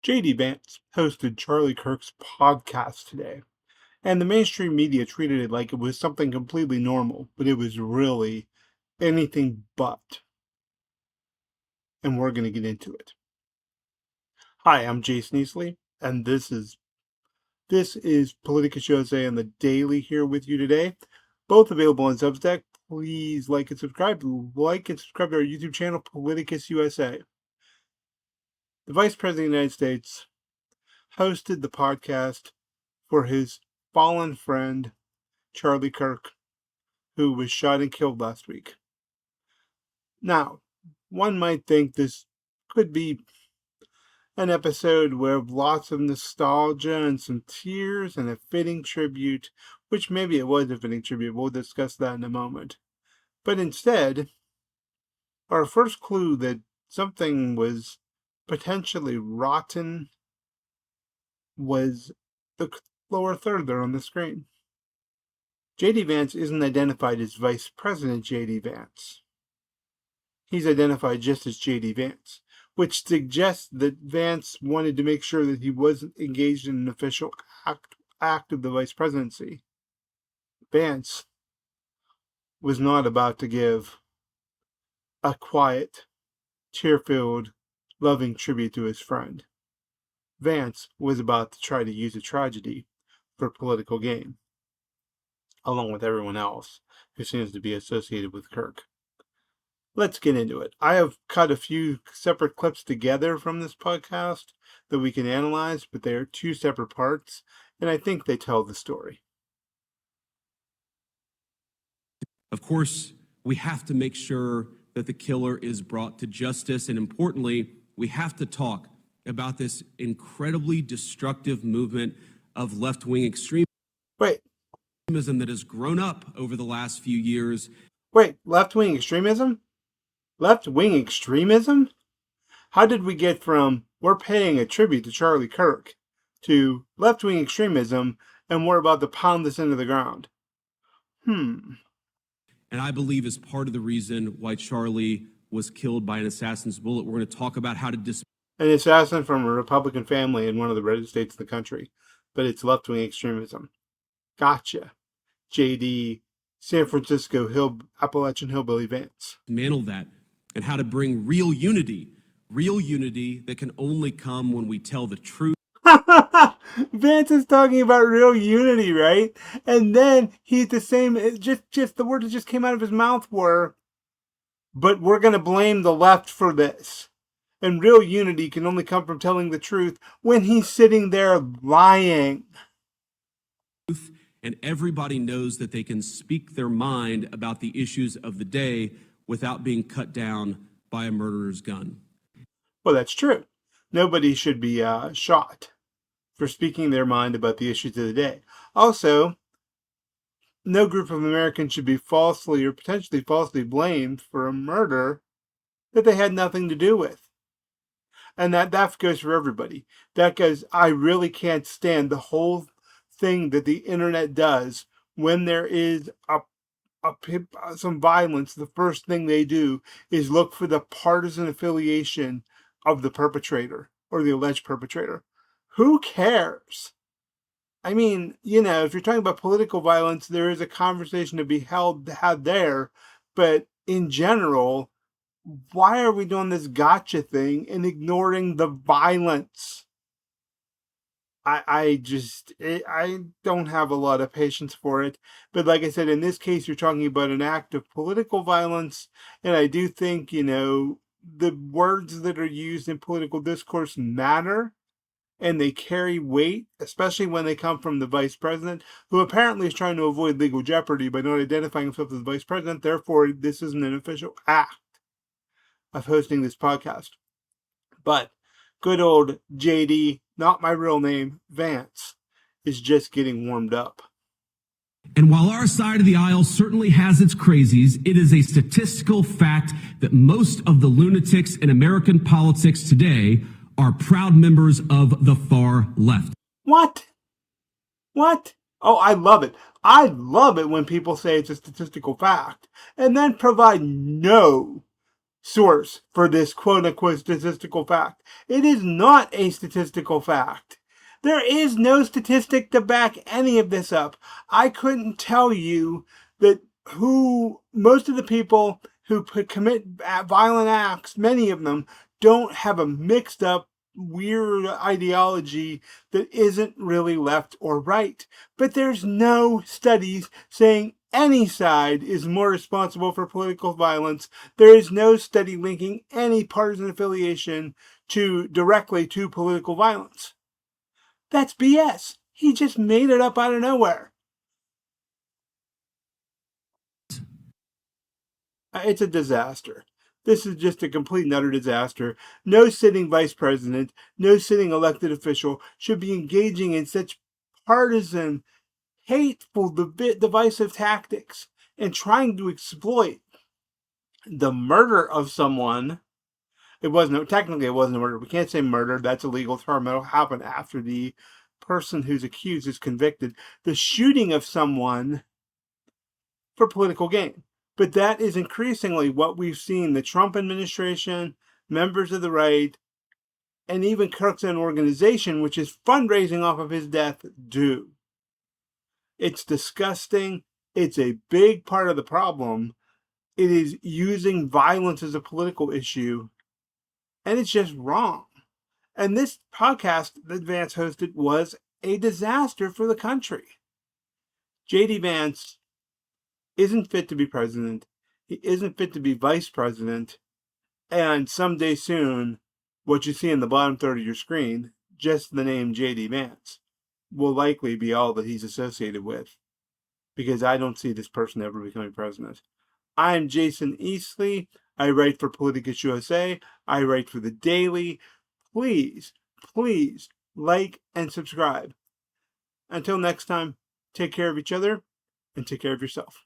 JD Vance hosted Charlie Kirk's podcast today, and the mainstream media treated it like it was something completely normal, but it was really anything but. And we're going to get into it. Hi, I'm Jason Easley, and this is Politicus USA and the Daily here with you today. Both available on Substack. Please like and subscribe. Like and subscribe to our YouTube channel, Politicus USA. The Vice President of the United States hosted the podcast for his fallen friend, Charlie Kirk, who was shot and killed last week. Now, one might think this could be an episode with lots of nostalgia and some tears and a fitting tribute, which maybe it was a fitting tribute. We'll discuss that in a moment. But instead, our first clue that something was potentially rotten was the lower third there on the screen. J.D. Vance isn't identified as Vice President J.D. Vance. He's identified just as J.D. Vance, which suggests that Vance wanted to make sure that he wasn't engaged in an official act of the vice presidency. Vance was not about to give a quiet, tear-filled, loving tribute to his friend. Vance was about to try to use a tragedy for political gain, along with everyone else who seems to be associated with Kirk. Let's get into it. I have cut a few separate clips together from this podcast that we can analyze, but they are two separate parts, and I think they tell the story. Of course, we have to make sure that the killer is brought to justice, and importantly, we have to talk about this incredibly destructive movement of left-wing extremism that has grown up over the last few years. Wait, left-wing extremism? Left-wing extremism? How did we get from we're paying a tribute to Charlie Kirk to left-wing extremism and we're about to pound this into the ground? And I believe is part of the reason why Charlie was killed by an assassin's bullet. We're going to talk about how to an assassin from a Republican family in one of the reddest states of the country, but it's left-wing extremism. Gotcha. JD, San Francisco Appalachian Hillbilly Vance. Dismantle that, and how to bring real unity that can only come when we tell the truth. Vance is talking about real unity, right? And then he's the same, just the words that just came out of his mouth were, but we're going to blame the left for this. And real unity can only come from telling the truth when he's sitting there lying. And everybody knows that they can speak their mind about the issues of the day without being cut down by a murderer's gun. Well, that's true. Nobody should be shot for speaking their mind about the issues of the day. Also, no group of Americans should be falsely or potentially falsely blamed for a murder that they had nothing to do with. And that goes for everybody. That goes, I really can't stand the whole thing that the internet does when there is some violence. The first thing they do is look for the partisan affiliation of the perpetrator or the alleged perpetrator. Who cares? I mean, if you're talking about political violence, there is a conversation to be had there, but in general, why are we doing this gotcha thing and ignoring the violence? I don't have a lot of patience for it. But like I said, in this case, you're talking about an act of political violence. And I do think, the words that are used in political discourse matter. And they carry weight, especially when they come from the vice president, who apparently is trying to avoid legal jeopardy by not identifying himself as the vice president. Therefore, this isn't an official act of hosting this podcast. But good old JD, not my real name, Vance, is just getting warmed up. And while our side of the aisle certainly has its crazies, it is a statistical fact that most of the lunatics in American politics today are proud members of the far left. What? Oh, I love it. I love it when people say it's a statistical fact and then provide no source for this quote-unquote statistical fact. It is not a statistical fact. There is no statistic to back any of this up. I couldn't tell you that most of the people who commit violent acts, many of them, don't have a mixed up, weird ideology that isn't really left or right. But there's no studies saying any side is more responsible for political violence. There is no study linking any partisan affiliation directly to political violence. That's BS. He just made it up out of nowhere. It's a disaster. This is just a complete and utter disaster. No sitting vice president, no sitting elected official should be engaging in such partisan, hateful, divisive tactics and trying to exploit the murder of someone. Technically it wasn't a murder. We can't say murder. That's a legal term. That'll happen after the person who's accused is convicted. The shooting of someone for political gain. But that is increasingly what we've seen the Trump administration, members of the right, and even Kirk's own organization, which is fundraising off of his death, do. It's disgusting. It's a big part of the problem. It is using violence as a political issue, and it's just wrong. And this podcast that Vance hosted was a disaster for the country. J.D. Vance isn't fit to be president. He isn't fit to be vice president. And someday soon, what you see in the bottom third of your screen, just the name J.D. Vance, will likely be all that he's associated with. Because I don't see this person ever becoming president. I'm Jason Eastley. I write for Politicus USA. I write for The Daily. Please like and subscribe. Until next time, take care of each other and take care of yourself.